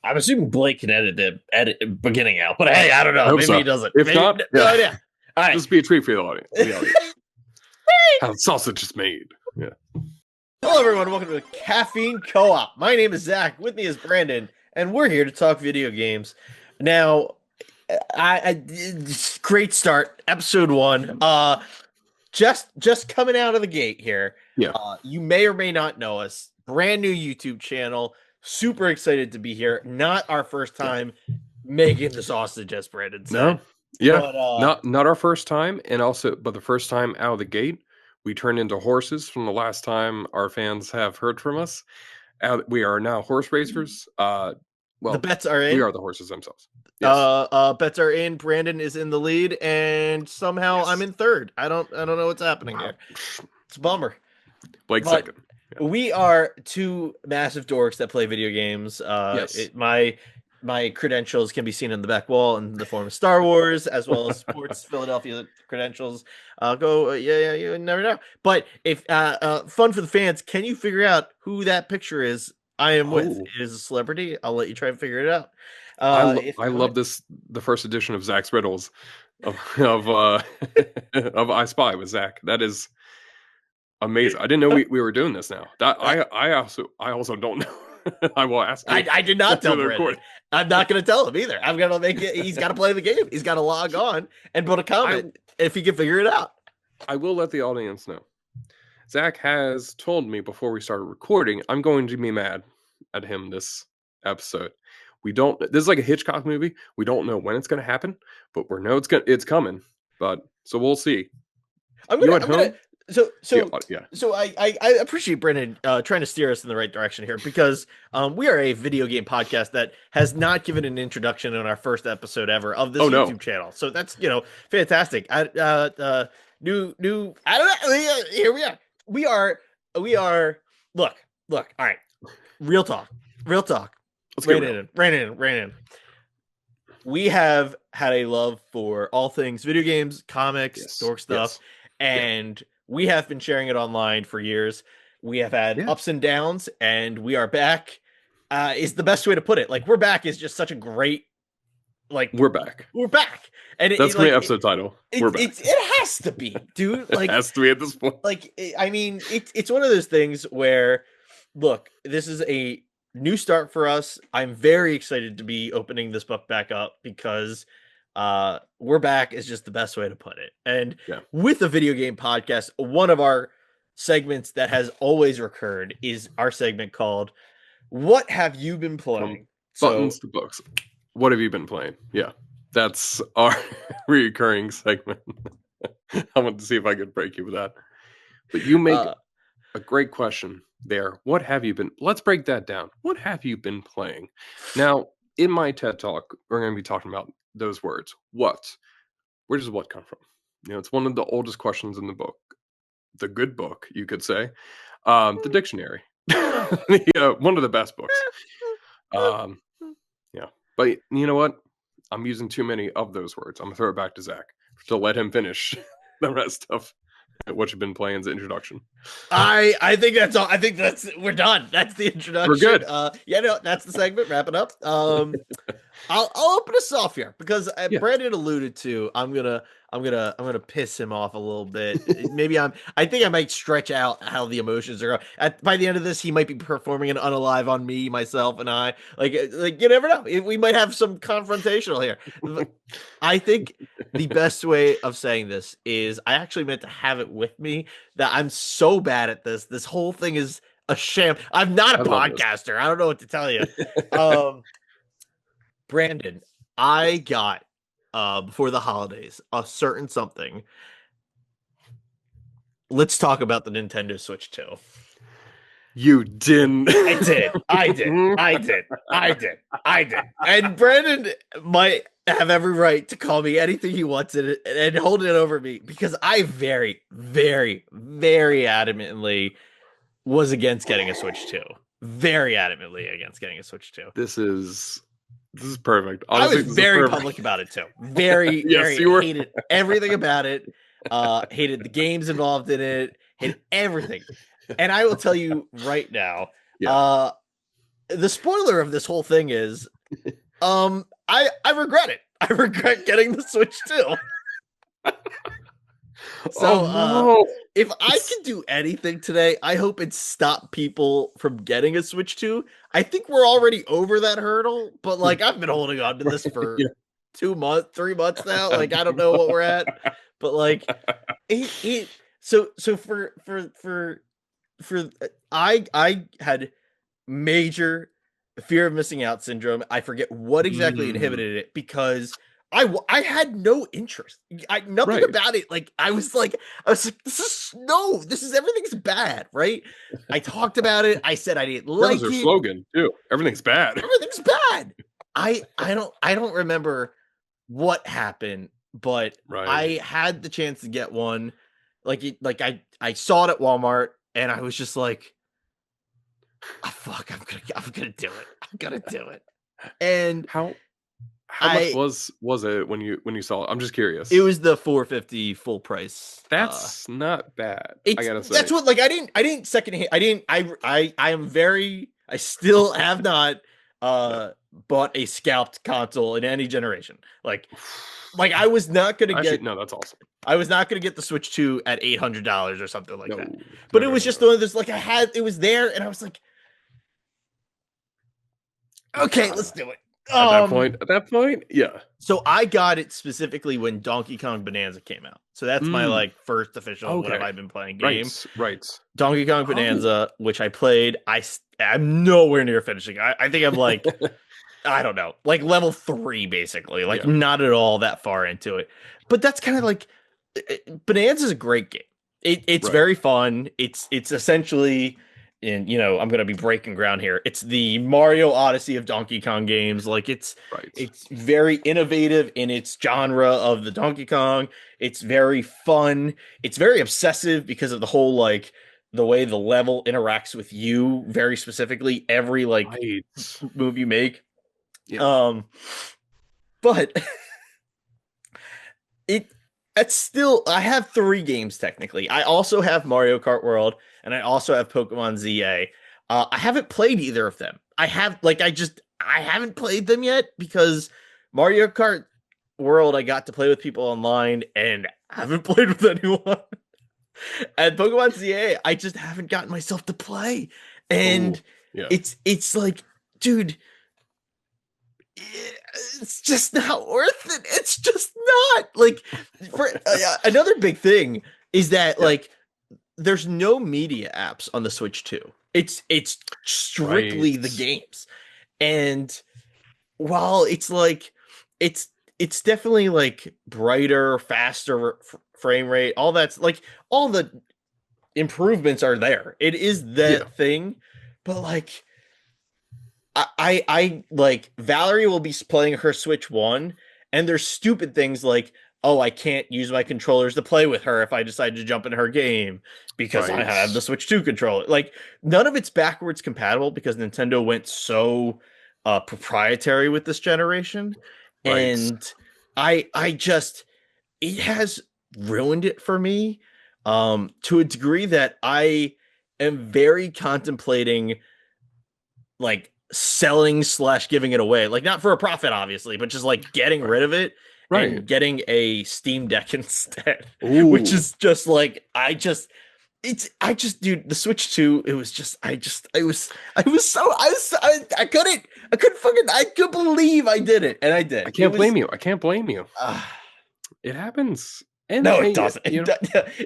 I'm assuming Blake can edit the beginning out, but hey, I don't know. I hope Maybe so. he doesn't. If Maybe, not, no yeah. idea. All right. This will be a treat for the audience. How the sausage is made. Yeah. Hello, everyone. Welcome to Caffeine Co-Op. My name is Zach. With me is Brandon, and we're here to talk video games. Now, great start, episode 1. Just coming out of the gate here. Yeah. You may or may not know us. Brand new YouTube channel. Super excited to be here. Not our first time making the sausage, as Brandon said. No. Yeah. But, not our first time, but the first time out of the gate. We turned into horses from the last time our fans have heard from us. We are now horse racers. Well, the bets are in. We are the horses themselves. Yes. Bets are in. Brandon is in the lead, and somehow I'm in third. I don't know what's happening here. It's a bummer. Blake second. Yeah. We are two massive dorks that play video games. Yes. My credentials can be seen on the back wall in the form of Star Wars, as well as Sports Philadelphia credentials. You never know. But if fun for the fans, can you figure out who that picture is? I am with. It is a celebrity. I'll let you try and figure it out. I love this. The first edition of Zach's Riddles of I Spy with Zach. That is amazing. I didn't know we were doing this now. I also don't know. I will ask. I did not tell Brandon. I'm not going to tell him either. I'm going to make it. He's got to play the game. He's got to log on and put a comment if he can figure it out. I will let the audience know. Zach has told me before we started recording, I'm going to be mad at him this episode. This is like a Hitchcock movie. We don't know when it's going to happen, but we know it's coming. So we'll see. So I appreciate Brennan trying to steer us in the right direction here, because we are a video game podcast that has not given an introduction in our first episode ever of this YouTube channel. So that's, fantastic. New I don't know. Here we are. We are. Look. All right. Real talk. Let's get real. Rain in. We have had a love for all things video games, comics, dork stuff, and we have been sharing it online for years. We have had ups and downs, and we are back. Is the best way to put it. Like, we're back is just such a great. Like, we're back, and that's my episode title. We're back. It has to be, dude. Like, it has to be at this point. Like, I mean, it's one of those things where, look, this is a new start for us. I'm very excited to be opening this book back up because we're back is just the best way to put it. And with a video game podcast, one of our segments that has always recurred is our segment called "What Have You Been Playing?" Buttons to books. What have you been playing? Yeah, that's our recurring segment. I want to see if I could break you with that. But you make a great question there. What have you been? Let's break that down. What have you been playing? Now, in my TED Talk, we're going to be talking about those words. What? Where does what come from? It's one of the oldest questions in the book. The good book, you could say. The dictionary. One of the best books. But you know what? I'm using too many of those words. I'm going to throw it back to Zach to let him finish the rest of what you've been playing as the introduction. I think that's all. I think we're done. That's the introduction. We're good. That's the segment. Wrap it up. I'll open us off here because Brandon alluded to. I'm gonna piss him off a little bit. Maybe I think I might stretch out how the emotions are going. By the end of this, he might be performing an unalive on me, myself, and I. Like you never know. We might have some confrontational here. I think the best way of saying this is I actually meant to have it with me. That I'm so bad at this. This whole thing is a sham. I'm not a podcaster. I don't know what to tell you. Brandon, I got before the holidays a certain something. Let's talk about the Nintendo Switch 2. You didn't. I did. And Brandon might have every right to call me anything he wants and hold it over me because I very, very, very adamantly was against getting a Switch 2. Very adamantly against getting a Switch 2. This is perfect. Honestly, I was very public about it too. Very, yes, very hated everything about it. Hated the games involved in it. Hated everything. And I will tell you right now, the spoiler of this whole thing is, I regret it. I regret getting the Switch too. Oh So, no! if I can do anything today, I hope it stop people from getting a Switch 2. I think we're already over that hurdle, but like I've been holding on to this for Yeah. 2 months, 3 months now. Like I don't know what we're at, but like it so for I had major fear of missing out syndrome. I forget what exactly Mm, inhibited it because I had no interest. I nothing right. about it. Like I was like this is everything's bad, right? I talked about it. I said I didn't That was like their it. slogan too. Everything's bad. Everything's bad. I don't remember what happened, but Right. I had the chance to get one. I saw it at Walmart and I was just like, oh, fuck, I'm gonna do it. I'm gonna do it. And How much I was it when you saw it? I'm just it curious. was the 450 full price. That's not bad, I It's gotta that's say. what like I didn't second hand. I am very I still have not No. bought a scalped console in any generation. Like I was not gonna Actually, get no, that's awesome. I was not gonna get the Switch 2 at $800 or something like No. that. No, But it no, was no, just no. one of those like I had it was there and I was like, You okay, let's gotta. do it. At that point, yeah. So I got it specifically when Donkey Kong Bonanza came out. So that's my Mm, like first official what have okay. I been playing Right, game. right. Donkey Kong Oh. Bonanza, which I played. I'm nowhere near finishing. I think I'm like I don't know, like level 3 basically, like Yeah, not at all that far into it. But that's kind of like Bonanza's a great game. It's right, very fun. It's essentially, and I'm gonna be breaking ground here. It's the Mario Odyssey of Donkey Kong games. Like right. it's very innovative in its genre of the Donkey Kong. It's very fun. It's very obsessive because of the whole like the way the level interacts with you very specifically every like Right. move you make. Yeah. Um, but it it's still I have 3 games technically. I also have Mario Kart World and I also have Pokemon ZA. I haven't played either of them. I haven't played them yet because Mario Kart World I got to play with people online and I haven't played with anyone. And Pokemon ZA I just haven't gotten myself to play. And Oh, yeah. it's like, dude, it's just not worth it. It's just not like for another big thing is that Yeah. like there's no media apps on the Switch 2. It's Right. strictly the games. And while it's like it's it's definitely like brighter, faster frame rate, all that's like all the improvements are there. It is Yeah. that thing, but like I like Valerie will be playing her Switch 1 and there's stupid things like, oh, I can't use my controllers to play with her if I decide to jump in her game because I Right. have the Switch 2 controller. Like none of it's backwards compatible because Nintendo went so proprietary with this generation. Right. And I just it has ruined it for me to a degree that I am very contemplating like selling slash giving it away, like not for a profit obviously, but just like getting Right. rid of it Right. and getting a Steam Deck instead, which Ooh. is just like I just dude, the Switch 2, it was just I was so I couldn't fucking I could believe I did it and I I did. It can't was blame you. I can't blame you. uh, It happens. And no, it hey, doesn't.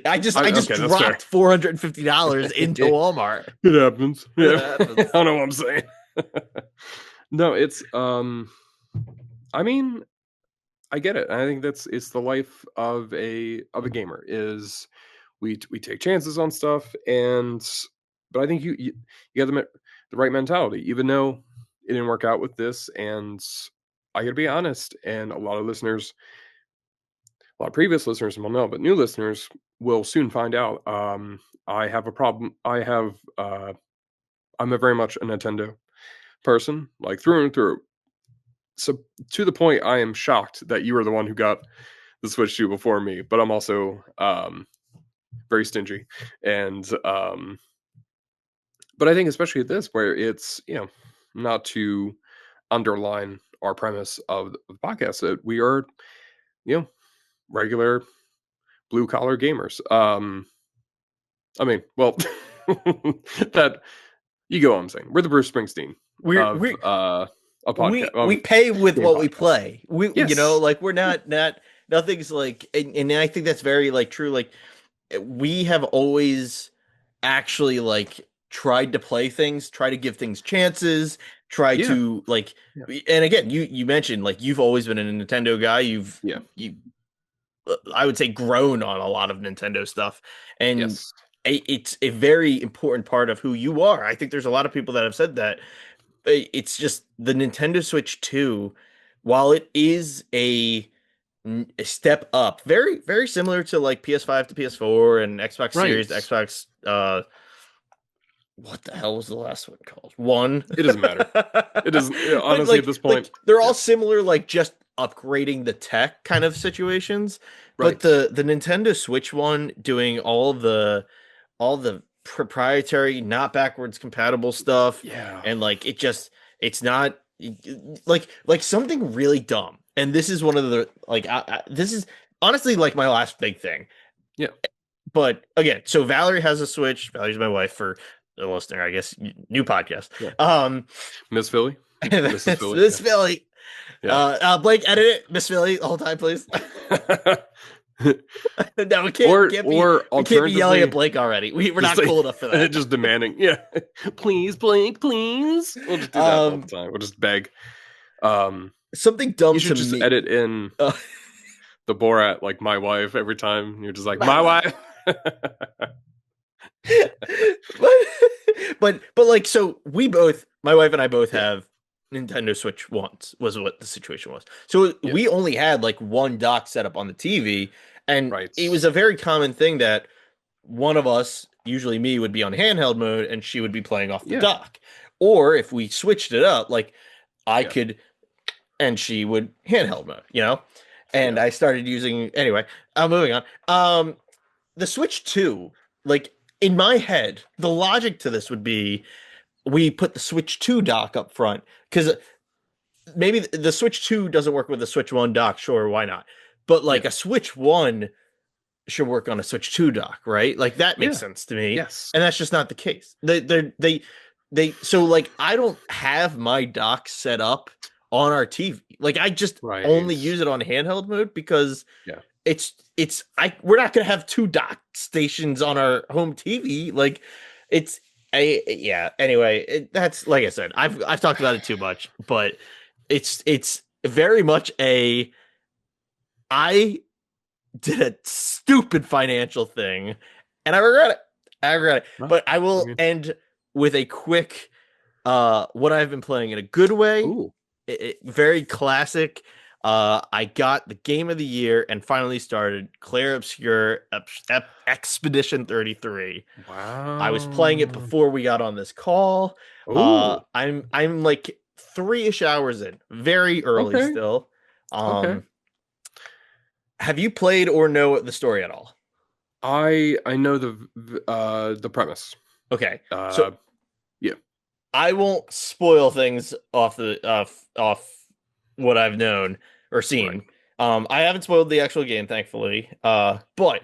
I just okay, that's fair. dropped $450 into It Walmart. happens. It Yeah. I happens. don't know what I'm saying. No, it's I mean, I get it. I think it's the life of a gamer is we take chances on stuff and but I think you got the right mentality even though it didn't work out with this and I got to be honest and a lot of previous listeners will know but new listeners will soon find out I have a problem I'm a very much a Nintendo person like through and through so to the point I am shocked that you were the one who got the Switch 2 before me but I'm also very stingy and but I think especially at this where it's not to underline our premise of the podcast, that we are, regular blue collar gamers. I mean, well, that you go what I'm saying. We're the Bruce Springsteen We're of we a podcast we of pay with game what we podcasts. play. Yes. Like we're not nothing's like, and I think that's very like true. Like we have always actually like tried to play things, try to give things chances, try Yeah. to like, Yeah. and again, you mentioned like you've always been a Nintendo guy. Yeah. You I would say grown on a lot of Nintendo stuff, and Yes. it's a very important part of who you are. I think there's a lot of people that have said that. It's just the Nintendo Switch 2, while it is a step up, very similar to like PS5 to PS4 and Xbox Right. Series to Xbox what the hell was the last one called? One. It doesn't matter. It doesn't, But honestly, at this point. they're all Yeah. similar, like just upgrading the tech kind of situations. But Right. the Nintendo Switch one doing all the proprietary, not backwards compatible stuff, Yeah. and like it's not like something really dumb. And this is one of the like this is honestly like my last big thing. Yeah. But again, so Valerie has a Switch. Valerie's my wife for the listener, I guess. New podcast. Yeah. Um, Miss Philly. Mrs. Philly. Miss Philly. Yeah. Blake, edit it, Miss Philly, the whole time, please. No, we can't be yelling at alternatively, Blake already. We're not just cool enough for that. just demanding. Yeah. Please, Blake, please. We'll just do that all the time. We'll just beg. Something You dumb should to just me. edit in the Borat, like my wife, every time. You're just like, My my wife. wife. but like, so we both, my wife and I both Yeah. have Nintendo Switch once, was what the situation was. So Yeah. we only had like one dock set up on the TV, and Right. it was a very common thing that one of us, usually me, would be on handheld mode and she would be playing off the Yeah. dock. Or if we switched it up, like I Yeah. could and she would handheld mode, you know? And Yeah. I started using anyway. Moving on. The Switch 2, like in my head, the logic to this would be we put the Switch 2 dock up front because maybe the Switch 2 doesn't work with the Switch 1 dock, sure, why not? But like Yeah. a Switch 1 should work on a Switch 2 dock, right? Like that makes Yeah. sense to me. Yes. And that's just not the case. They so like I don't have my dock set up on our TV. Like I just Right. only use it on handheld mode because Yeah. we're not gonna have two dock stations on our home TV. Like it's yeah. Anyway, that's like I said, I've talked about it too much, but it's very much I did a stupid financial thing and I regret it. Well, But I will I mean, end with a quick what I've been playing in a good way. ooh. Very classic. I got the game of the year and finally started Claire Obscure Expedition 33. Wow. I was playing it before we got on this call. Ooh. I'm like 3-ish hours in, very early Okay. still. Okay. Have you played or know the story at all? I know the premise. Okay, So yeah, I won't spoil things off what I've known or seen. Right. I haven't spoiled the actual game, thankfully. But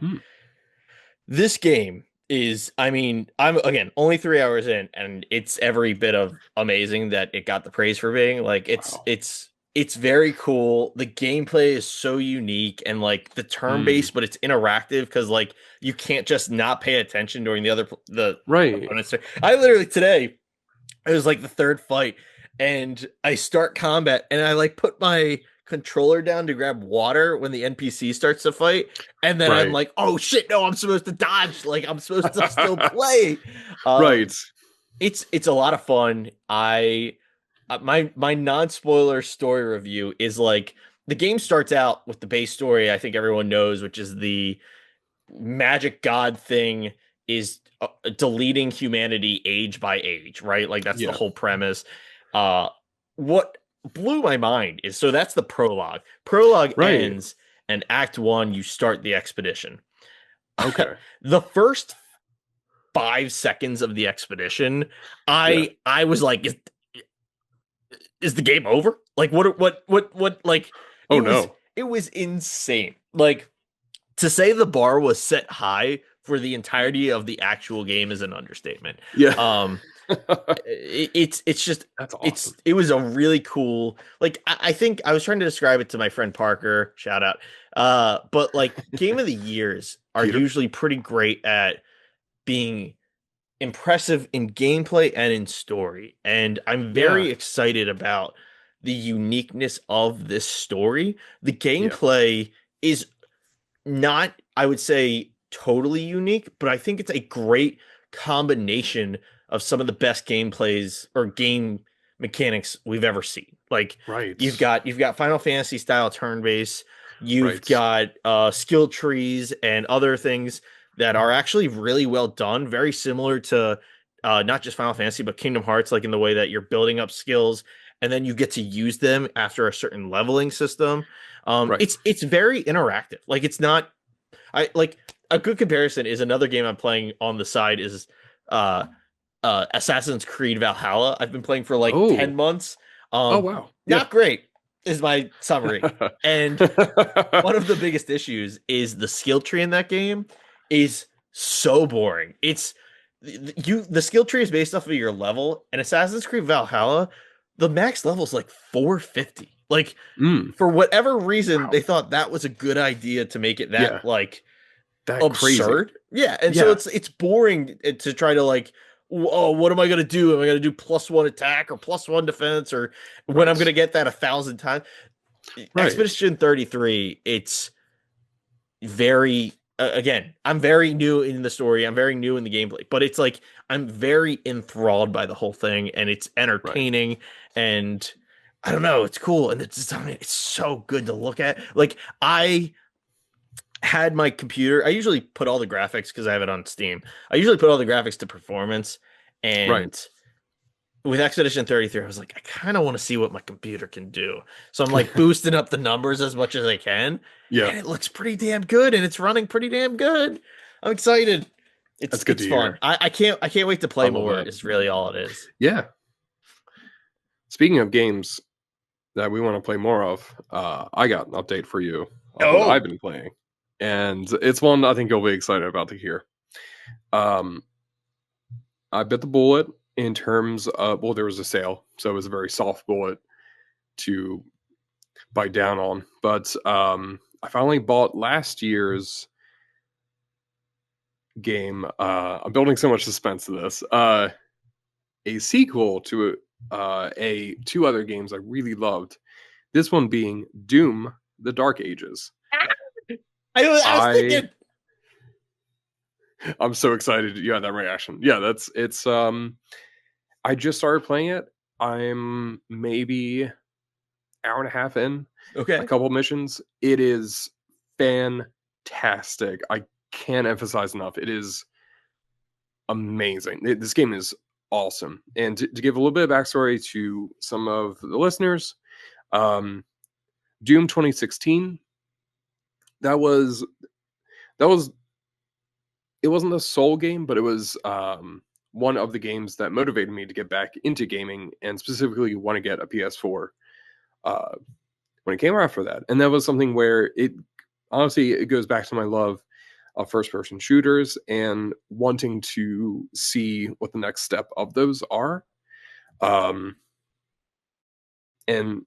this game is, I mean, I'm again only 3 hours in, and it's every bit of amazing that it got the praise for being. Like Wow. it's very cool. The gameplay is so unique and like the turn-based, but it's interactive because like you can't just not pay attention during the Right. opponent's turn. I literally today, it was like the third fight, and I start combat, and I like put my controller down to grab water when the NPC starts to fight, and then I'm Right. like, "Oh shit! No, I'm supposed to dodge. Like I'm supposed to still play." Right. It's a lot of fun. My non-spoiler story review is like the game starts out with the base story I think everyone knows, which is the magic god thing is deleting humanity age by age, right? Like that's the Yeah. whole premise. What blew my mind is so that's the prologue. Prologue Right. ends, and Act 1 you start the expedition. Okay. The first 5 seconds of the expedition, I was like, is the game over? Like what like Oh no. it was insane. Like to say the bar was set high for the entirety of the actual game is an understatement. Yeah. Um it's just That's awesome. it was a really cool like I think I was trying to describe it to my friend Parker, shout out. But like game of the years are Peter? usually pretty great at being impressive in gameplay and in story. And I'm Yeah. very excited about the uniqueness of this story. The Yeah. gameplay is not, I would say, totally unique, but I think it's a great combination of some of the best gameplays or game mechanics we've ever seen. Like Right. you've got Final Fantasy style turn based, you've Right. got skill trees and other things that are actually really well done, very similar to not just Final Fantasy but Kingdom Hearts, like in the way that you're building up skills and then you get to use them after a certain leveling system. Right. It's very interactive. Like it's not I like a good comparison is another game I'm playing on the side is uh Assassin's Creed Valhalla. I've been playing for like 10 Oh. months. Oh wow. Yeah. Not great is my summary. And one of the biggest issues is the skill tree in that game is so boring. It's the skill tree is based off of your level, and Assassin's Creed Valhalla, the max level is like 450. Like Mm. for whatever reason, Wow. they thought that was a good idea to make it that Yeah. like That crazy. absurd. Yeah, and so Yeah. it's boring to try to like, oh, what am I gonna do? Am I gonna do +1 attack or +1 defense or when I'm Right. gonna get that 1,000 times? Right. Expedition 33, it's very again, I'm very new in the story, I'm very new in the gameplay, but it's like I'm very enthralled by the whole thing and it's Right. entertaining and I don't know, it's cool and the design it's so good to look at. Like I had my computer, I usually put all the graphics because I have it on Steam. I usually put all the graphics to performance Right. and with Expedition 33, I was like, I kind of want to see what my computer can do. So I'm like boosting up the numbers as much as I can, Yeah. and it looks pretty damn good, and it's running pretty damn good. I'm excited. That's good It's to fun. hear. I can't wait to I play love more. that. Is really all it is. Yeah. Speaking of games that we want to play more of, I got an update for you of what I've Oh, been playing, and it's one I think you'll be excited about to hear. Um, I bit the bullet in terms of well, there was a sale, so it was a very soft bullet to bite down on. But I finally bought last year's game. I'm building so much suspense to this. A sequel to a two other games I really loved. This one being Doom: The Dark Ages. I was I thinking. I'm so excited you had that reaction. Yeah, that's it's I just started playing it. I'm maybe hour and a half in, a Okay, couple missions. It is fantastic. I can't emphasize enough. It is amazing. This game is awesome. And to give a little bit of backstory to some of the listeners, um, Doom 2016. That was that was it wasn't the sole game, but it was one of the games that motivated me to get back into gaming and specifically want to get a PS4 uh, when it came out for that. And that was something where it honestly it goes back to my love of first person shooters and wanting to see what the next step of those are. Um, and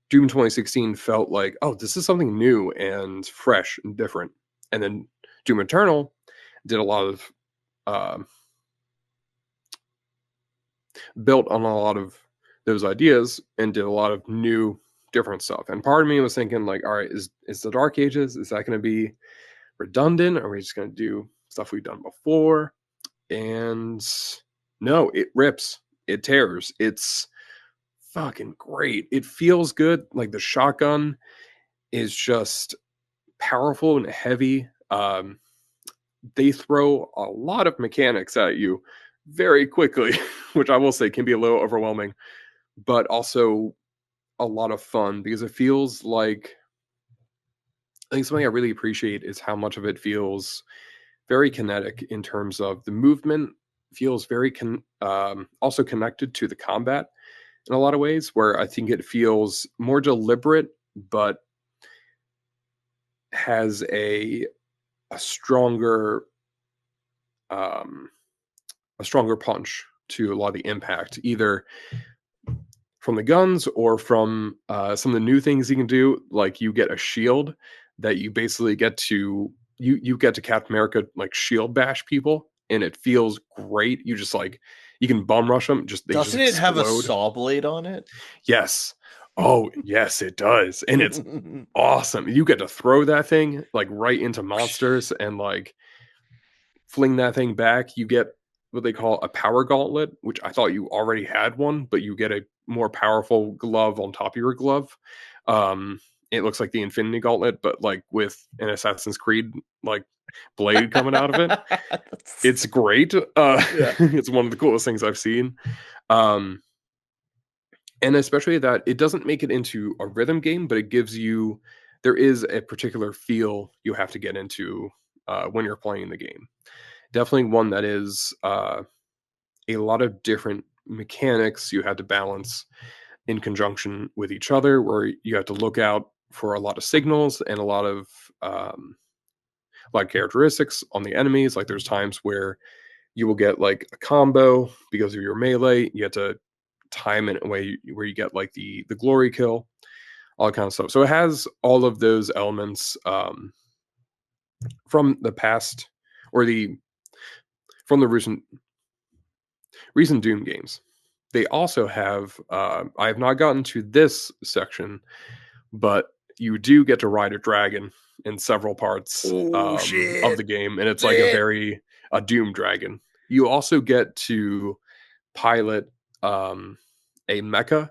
Doom 2016 felt like, oh, this is something new and fresh and different. And then Doom Eternal did a lot of uh, built on a lot of those ideas and did a lot of new different stuff. And part of me was thinking like, all right, is the Dark Ages, is that going to be redundant? Are we just going to do stuff we've done before? And no, it rips, it tears. It's fucking great. It feels good. Like the shotgun is just powerful and heavy. They throw a lot of mechanics at you very quickly, which I will say can be a little overwhelming, but also a lot of fun because it feels like I think something I really appreciate is how much of it feels very kinetic in terms of the movement feels very also connected to the combat in a lot of ways, where I think it feels more deliberate, but has a stronger um, a stronger punch to a lot of the impact, either from the guns or from some of the new things you can do. Like you get a shield that you basically get to you get to Captain America like shield bash people, and it feels great. You just like you can bum rush them, just they just Doesn't it have a explode. saw blade on it? Yes. Oh, yes, it does. And it's awesome. You get to throw that thing like right into monsters and like fling that thing back. You get what they call a power gauntlet, which I thought you already had one, but you get a more powerful glove on top of your glove. Um, it looks like the Infinity Gauntlet, but like with an Assassin's Creed like blade coming out of it. It's great. Yeah. It's one of the coolest things I've seen. Um, and especially that it doesn't make it into a rhythm game, but it gives you there is a particular feel you have to get into when you're playing the game. Definitely one that is a lot of different mechanics you have to balance in conjunction with each other, where you have to look out for a lot of signals and a lot of like characteristics on the enemies. Like there's times where you will get like a combo because of your melee. You have to time it in a way where you get like the glory kill, all that kind of stuff. So it has all of those elements from the past or the from the recent Doom games. They also have I have not gotten to this section, but you do get to ride a dragon in several parts Oh of shit. the game, and it's like Shit. a Doom dragon. You also get to pilot a mecha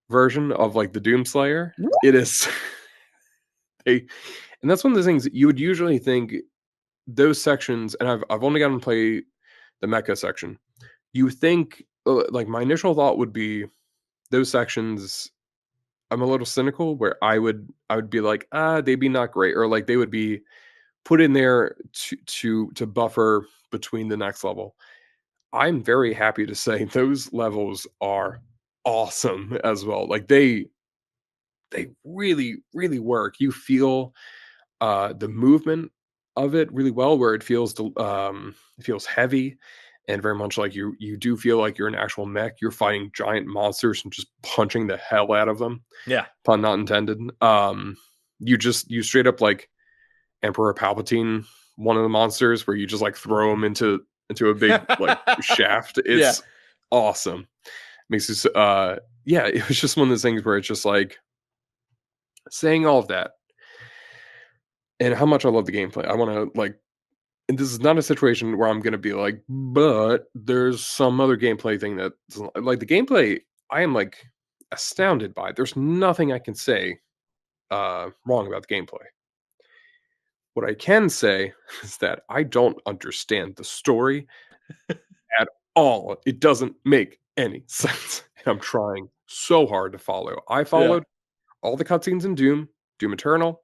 version of like the Doom Slayer. It is a, and that's one of the things that you would usually think those sections, and I've only gotten to play the mecha section. You think like my initial thought would be those sections. I'm a little cynical where I would be like, they'd be not great, or like they would be put in there to buffer between the next level. I'm very happy to say those levels are awesome as well. Like they really really work. You feel the movement of it really well, where it feels heavy and very much like you do feel like you're an actual mech. You're fighting giant monsters and just punching the hell out of them. Yeah. Pun not intended. You straight up like Emperor Palpatine, one of the monsters, where you just like throw him into a big like shaft. Yeah. It's awesome. Makes you yeah. It was just one of those things where it's just like saying all of that and how much I love the gameplay. I want to like, and this is not a situation where I'm going to be like, but there's some other gameplay thing that like the gameplay. I am like astounded by. There's nothing I can say wrong about the gameplay. What I can say is that I don't understand the story at all. It doesn't make any sense. And I'm trying so hard to follow. I Yeah. followed all the cutscenes in Doom Eternal.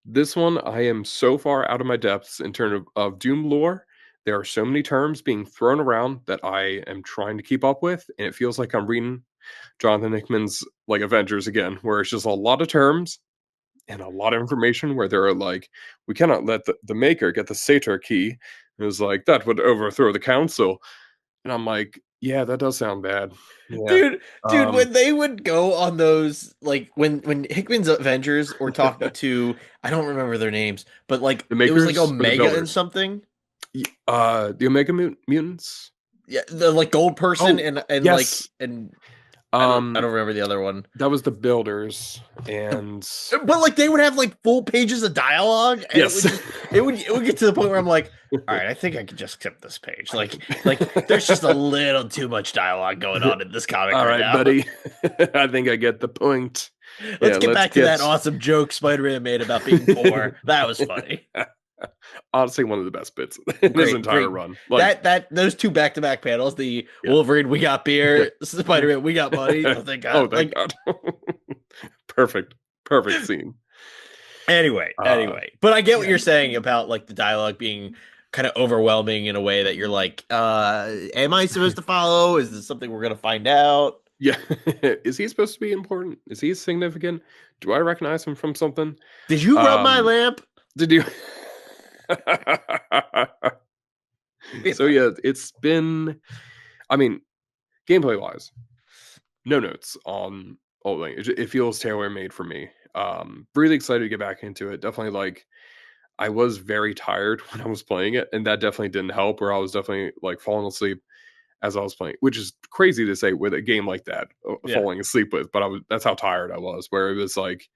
This one, I am so far out of my depths in terms of Doom lore. There are so many terms being thrown around that I am trying to keep up with, and it feels like I'm reading Jonathan Hickman's like Avengers again, where it's just a lot of terms and a lot of information where they're like, we cannot let the maker get the Sator key. It was like, that would overthrow the council. And I'm like, yeah, that does sound bad. Yeah. Dude, when they would go on those, like when Hickman's Avengers were talking to, I don't remember their names, but like The it was like makers or the Omega and builders? something. The Omega Mutants? Yeah, the like gold person Oh, and like yes. and I Um, don't remember the other one. that was the builders. And But like they would have like full pages of dialogue, and it would yes. just it would get to the point where I'm like, all right, I think I could just skip this page. Like there's just a little too much dialogue going on in this comic All right right, now. buddy. I think I get the point. Let's Yeah, get let's back to that get awesome joke Spider-Man made about being poor. That was funny. honestly one of the best bits in his Great, entire great. run. Like, That those two back-to-back panels, the yeah. Wolverine, we got beer, Spider-Man, we got money. Oh, thank Oh, God. thank Like God. Perfect. Perfect scene. anyway. But I get what Yeah. you're saying about like the dialogue being kind of overwhelming in a way that you're like, am I supposed to follow? Is this something we're gonna find out? Yeah. Is he supposed to be important? Is he significant? Do I recognize him from something? Did you rub my Um, lamp? did you? Yeah. So yeah, it's been. I mean, gameplay wise, no notes on all things. It feels tailor made for me. Really excited to get back into it. Definitely like I was very tired when I was playing it, and that definitely didn't help. Where I was definitely like falling asleep as I was playing, which is crazy to say with a game like that, Yeah. falling asleep with. But that's how tired I was. Where it was like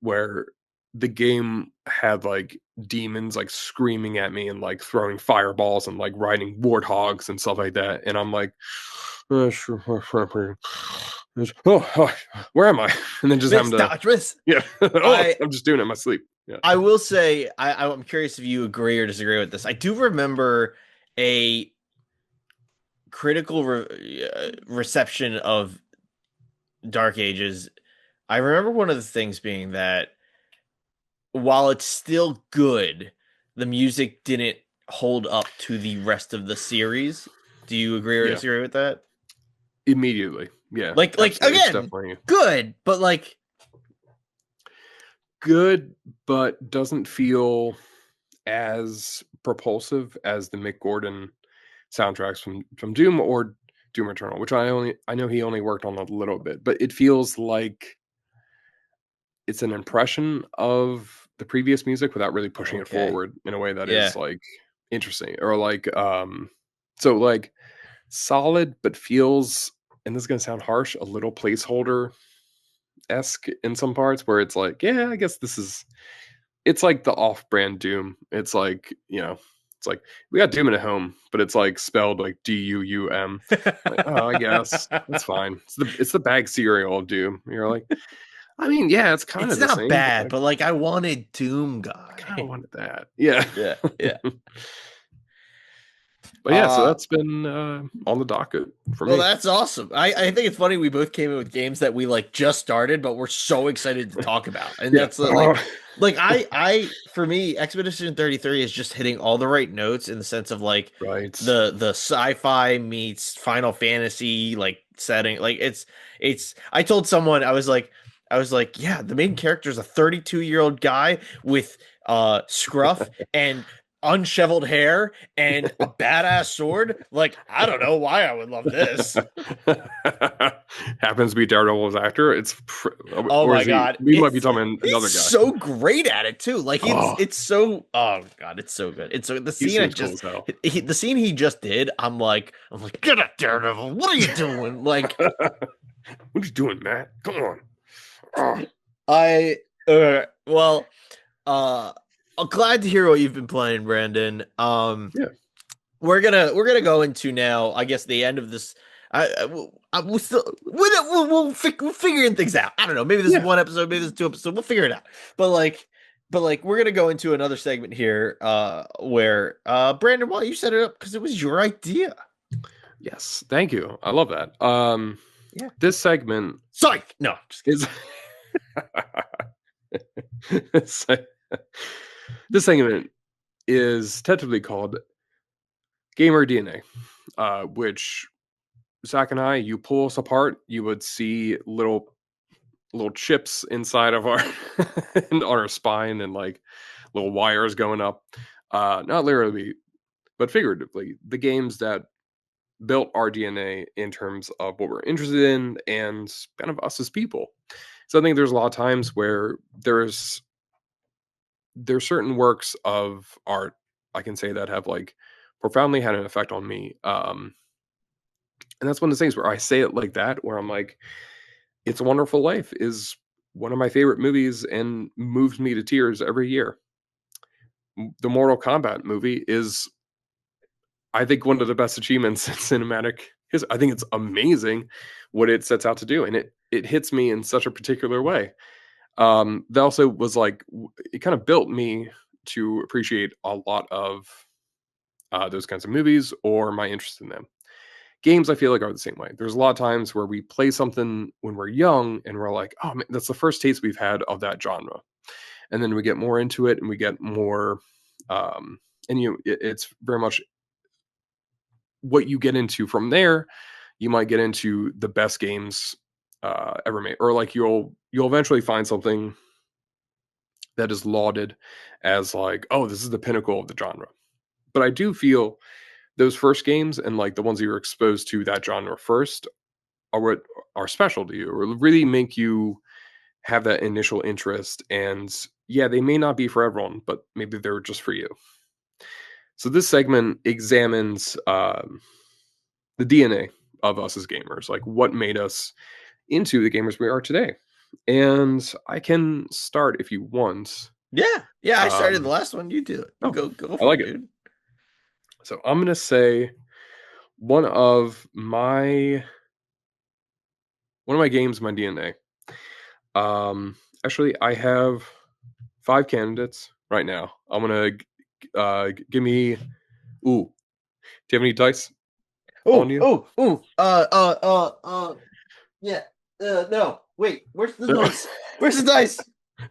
where the game had like demons like screaming at me and like throwing fireballs and like riding warthogs and stuff like that, and I'm like, sure, oh, where am I? And then just having Miss to, Dodgers. yeah, oh, I I'm just doing it in my sleep. Yeah, I will say I'm curious if you agree or disagree with this. I do remember a critical reception of Dark Ages. I remember one of the things being that while it's still good, the music didn't hold up to the rest of the series. Do you agree or yeah, disagree with that? immediately. Yeah, Like absolutely. It's again, definitely good, but like good, but doesn't feel as propulsive as the Mick Gordon soundtracks from Doom or Doom Eternal, which I know he only worked on a little bit, but it feels like it's an impression of the previous music without really pushing it okay. forward in a way that Yeah. is like interesting or like so like solid but feels, and this is gonna sound harsh, a little placeholder esque in some parts where it's like, yeah, I guess this is, it's like the off-brand Doom. It's like, it's like we got Doom at home, but it's like spelled like Duum. Like, oh, I guess that's fine. It's the bag cereal of Doom. You're like, I mean, yeah, it's kind It's of the not same, but bad, but like I wanted Doom I kind of Guy. wanted that. Yeah. Yeah, yeah. But yeah, so Uh that's been on the docket for well me. that's awesome. I think it's funny we both came in with games that we like just started, but we're so excited to talk about. And Yeah. that's like I for me, Expedition 33 is just hitting all the right notes in the sense of like Right. the sci-fi meets Final Fantasy like setting. Like it's I told someone I was like, yeah, the main character is a 32-year-old guy with scruff and unshoveled hair and a badass sword. Like, I don't know why I would love this. Happens to be Daredevil's actor. Oh Or my is he? god, We might be talking he's another guy. so great at it too. Like Oh, it's so oh god, it's so good. It's so the he scene I seems cool just as hell. the scene he just did. I'm like get up, Daredevil. What are you doing? Like What are you doing, Matt? Come on. Oh, I well I'm glad to hear what you've been playing, Brandon. yeah, We're gonna go into now. I guess the end of this. We'll still we're figuring things out. I don't know. Maybe this is yeah. one episode. Maybe this is two episodes. We'll figure it out. But like we're gonna go into another segment here. Where Brandon, why don't you set it up because it was your idea. Yes, thank you. I love that. Yeah. This segment Psych. No. Just kidding. is this this segment is tentatively called Gamer DNA, which Zach and I, you pull us apart, you would see little chips inside of our on our spine and like little wires going up. Not literally, but figuratively, the games that built our DNA in terms of what we're interested in and kind of us as people. So I think there's a lot of times where there's certain works of art I can say that have like profoundly had an effect on me. And that's one of the things where I say it like that, where I'm like, It's a Wonderful Life is one of my favorite movies and moves me to tears every year. The Mortal Kombat movie is, I think, one of the best achievements in cinematic history. I think it's amazing what it sets out to do, and it hits me in such a particular way. That also was like it kind of built me to appreciate a lot of those kinds of movies or my interest in them. Games, I feel like, are the same way. There's a lot of times where we play something when we're young and we're like, oh man, that's the first taste we've had of that genre, and then we get more into it and we get more, and it's very much what you get into from there. you might get into the best games ever made, or like you'll eventually find something that is lauded as like, oh, this is the pinnacle of the genre. But I do feel those first games and like the ones that you're exposed to that genre first are what are special to you, or really make you have that initial interest. And yeah, they may not be for everyone, but maybe they're just for you. So this segment examines the DNA of us as gamers, like what made us into the gamers we are today. And I can start if you want. Yeah. I started the Um, last one. You do it. You oh, go I for like it, it. dude. So I'm gonna say one of my games, my DNA. Actually, I have 5 candidates right now. I'm gonna give me. Ooh, do you have any dice on you? Yeah. No. Wait. Where's the dice? Where's the dice?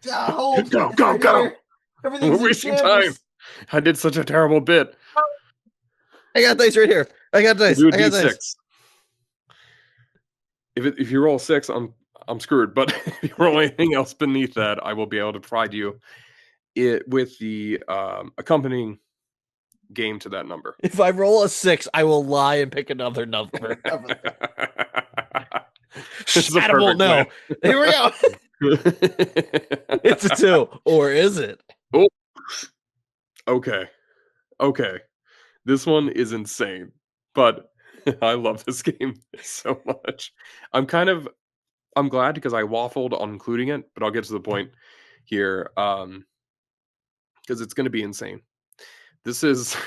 Hold. Go, It's go, right go! here. Everything's We're in wasting time. shambles. I did such a terrible bit. I got dice right here. I got We'll dice. do a I got dice. d6. If you roll 6, I'm screwed. But if you roll anything else beneath that, I will be able to provide you it with the accompanying game to that number. If I roll a 6, I will lie and pick another number. This is a Edible, perfect plan. no. Here we go. It's a 2. Or is it? Oh, okay. Okay. This one is insane, but I love this game so much. I'm glad because I waffled on including it, but I'll get to the point here because it's going to be insane. This is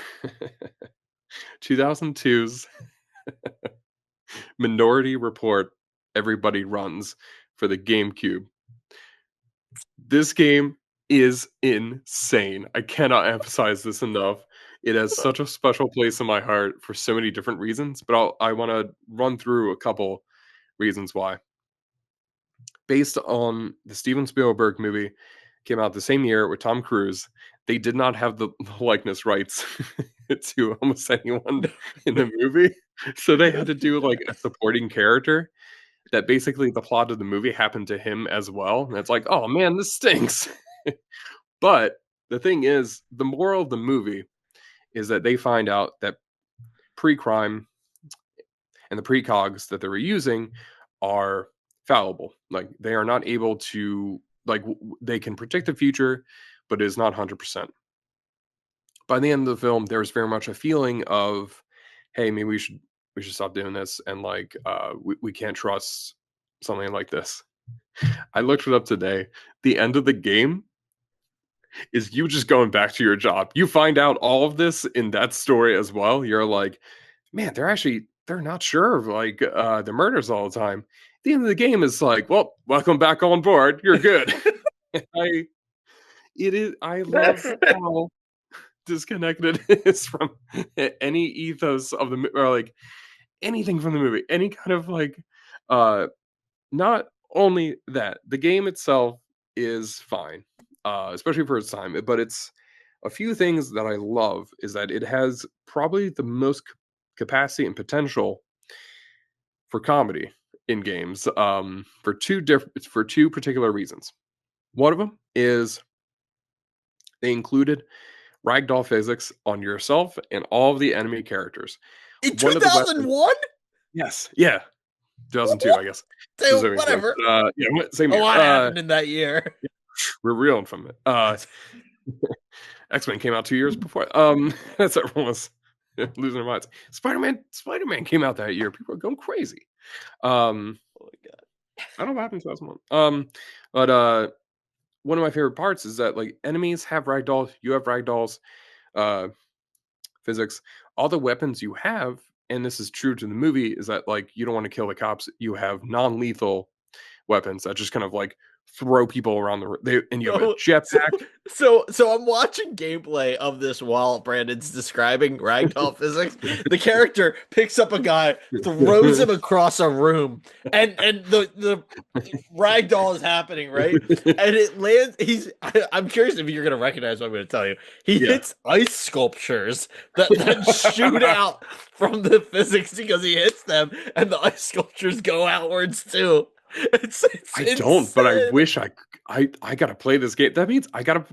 2002's Minority Report Everybody Runs for the GameCube. This game is insane. I cannot emphasize this enough. It has such a special place in my heart for so many different reasons, but I want to run through a couple reasons why. Based on the Steven Spielberg movie, came out the same year with Tom Cruise, they did not have the likeness rights to almost anyone in the movie. So they had to do like a supporting character that basically the plot of the movie happened to him as well. And it's like, oh man, this stinks. But the thing is, the moral of the movie is that they find out that pre-crime and the precogs that they were using are fallible. Like they are not able to they can predict the future, but it is not 100%. By the end of the film, there's very much a feeling of, hey, maybe we should stop doing this, and like we can't trust something like this. I looked it up today. The end of the game is you just going back to your job. You find out all of this in that story as well. You're like, man, they're not sure of like the murders all the time. The end of the game is like, well, welcome back on board. You're good. I love how disconnected it is from any ethos of the or like anything from the movie. Any kind of like not only that, the game itself is fine, especially for its time, but it's a few things that I love is that it has probably the most capacity and potential for comedy in games for two particular reasons. One of them is they included ragdoll physics on yourself and all of the enemy characters. In One of the weapons, 2001? yes, yeah, 2002, I guess. Specifically. Whatever. Yeah, same A year. lot happened in that year. We're reeling from it. X-Men came out 2 years before. That's everyone was losing their minds. Spider-Man came out that year. People are going crazy. Oh my god. I don't know what happened to 2001. But one of my favorite parts is that like enemies have ragdolls, you have ragdolls, physics, all the weapons you have, and this is true to the movie, is that like you don't want to kill the cops. You have non-lethal weapons that just kind of like throw people around the room. And you have a So, jetpack. so I'm watching gameplay of this while Brandon's describing ragdoll physics. The character picks up a guy, throws him across a room, and the ragdoll is happening, right? And it lands. I'm curious if you're gonna recognize what I'm gonna tell you. He hits ice sculptures that shoot out from the physics because he hits them, and the ice sculptures go outwards too. It's I don't, but I wish I gotta play this game. That means I gotta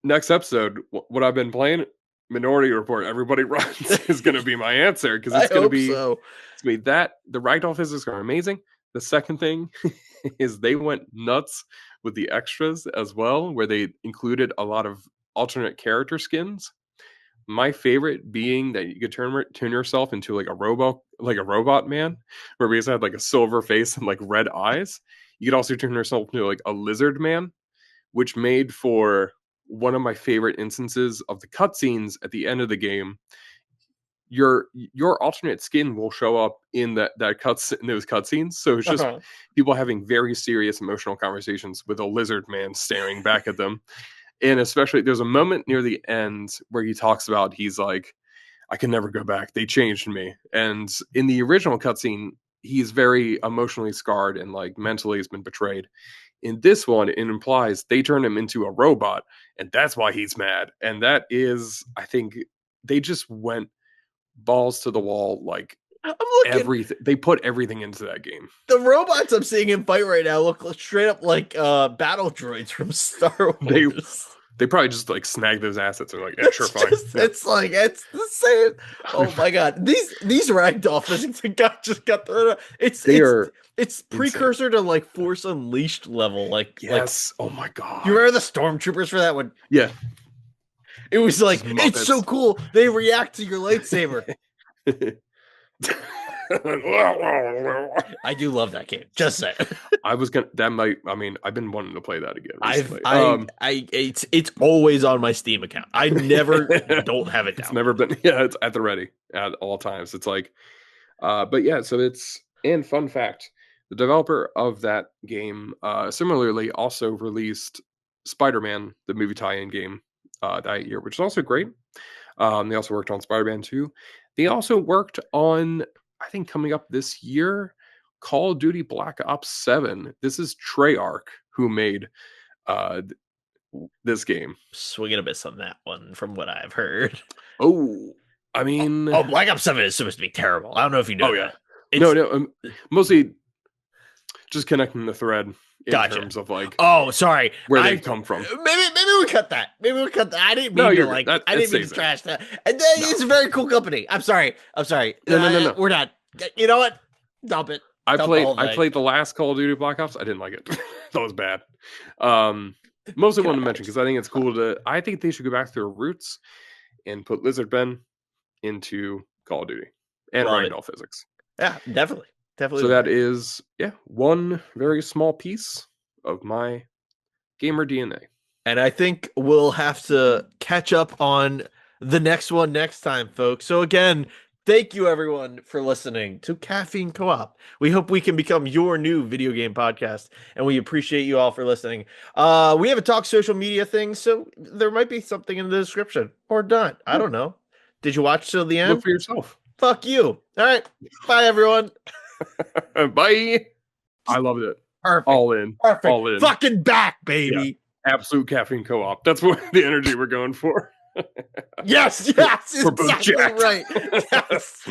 next episode. What I've been playing, Minority Report. Everybody runs is gonna be my answer because it's gonna be that the ragdoll physics are amazing. The second thing is they went nuts with the extras as well, where they included a lot of alternate character skins. My favorite being that you could turn yourself into like a robot man, where we just had like a silver face and like red eyes. You could also turn yourself into like a lizard man, which made for one of my favorite instances of the cutscenes at the end of the game. Your alternate skin will show up in those cutscenes. So it's just people having very serious emotional conversations with a lizard man staring back at them. And especially there's a moment near the end where he talks about, he's like, I can never go back. They changed me. And in the original cutscene, he's very emotionally scarred and like mentally has been betrayed. In this one, it implies they turn him into a robot, and that's why he's mad. And that is, I think, they just went balls to the wall, like everything. They put everything into that game. The robots I'm seeing him fight right now look straight up like battle droids from Star Wars. They probably just like snag those assets and like, yeah, sure, fine. It's like it's the same. Oh my god, these ragdoll physics just got thrown out. It's precursor to like Force Unleashed level. Like yes, oh my god. You remember the stormtroopers for that one? Yeah. It was like it's so cool. They react to your lightsaber. I do love that game. Just say I've been wanting to play that again recently. It's always on my Steam account. I never don't have it down. It's never been it's at the ready at all times. It's like but yeah, so it's, and fun fact, the developer of that game similarly also released Spider-Man, the movie tie-in game that year, which is also great. They also worked on Spider-Man 2. They also worked on, I think coming up this year, Call of Duty Black Ops 7. This is Treyarch who made this game. Swinging a miss on that one from what I've heard. Oh, I mean... Oh, Black Ops 7 is supposed to be terrible. I don't know if you know that. No, mostly just connecting the thread in terms of like... Oh, sorry. Where they've come from. Maybe we cut that. I didn't mean to like... I didn't mean to trash that. And then it's a very cool company. I'm sorry. No. We're not. You know what? Dump it. I played the last Call of Duty Black Ops. I didn't like it. That was bad. Mostly wanted to mention because I think it's cool I think they should go back to their roots and put Lizard Ben into Call of Duty and ragdoll physics. Yeah, definitely. So that is one very small piece of my gamer DNA. And I think we'll have to catch up on the next one next time, folks. So again, thank you everyone for listening to Caffeine Co-op. We hope we can become your new video game podcast, and we appreciate you all for listening. We haven't talked social media things, so there might be something in the description or not. I don't know. Did you watch till the end? Look for yourself. Fuck you. All right. Bye, everyone. Bye. I loved it. Perfect. All in. Perfect. All in. Fucking back, baby. Yeah. Absolute Caffeine Co-op. That's what the energy we're going for. Yes. We're both exactly jacked. Right. Yes.